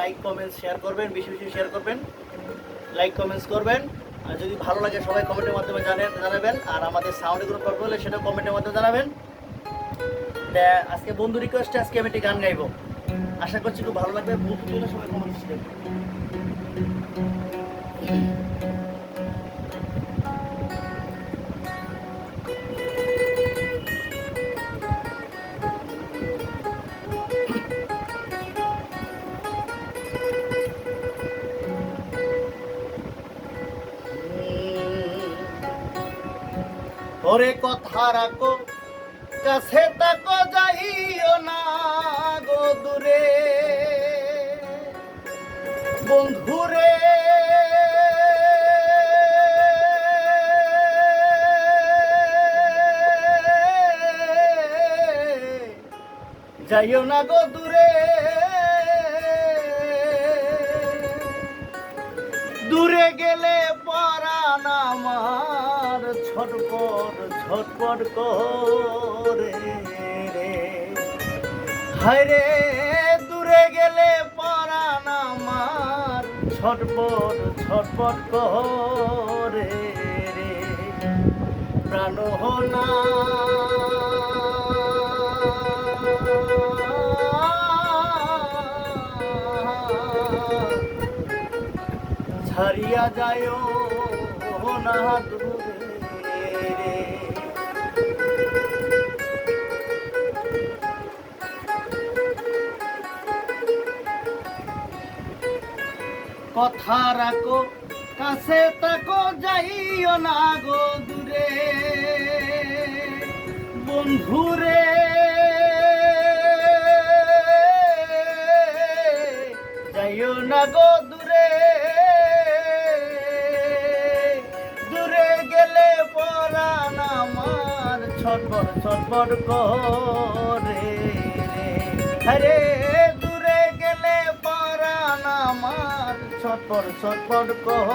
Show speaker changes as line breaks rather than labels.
Like comments share করবেন, বেশি বেশি শেয়ার করবেন, লাইক কমেন্টস করবেন। আর যদি ভালো লাগে সবাই কমেন্টের মাধ্যমে জানাবেন। আর আমাদের সাউন্ডে কোনো প্রবলেম হলে সেটা কমেন্টের মাধ্যমে জানাবেন। আজকে বন্ধু রিকোয়েস্টে আজকে আমি একটি গান গাইবো, আশা করছি খুব ভালো লাগবে। বন্ধু জন্য সবাই কমেন্টস দেবেন। ওরে কথা রাখো, কাছে তাকো, যাইও না গো দূরে বন্ধুরে। যাইও না গো দূরে, দূরে গেলে পরাণ আমার ছটপট ছটপট করে রে। হায় রে, দূরে গেলে পরাণ আমার ছটপট ছটপট করে রে। প্রাণ না ছাড়িয়া যায় না দূরে রে। কথা রাখো, কাছে তাকো, যাইও না গো দূরে বন্ধুরে। যাইও না গো দূরে, দূরে গেলে পরাণ আমার ছটপট ছটপট করে রে। আরে দূরে গেলে পরাণ আমার ছটপট ছটপট করে।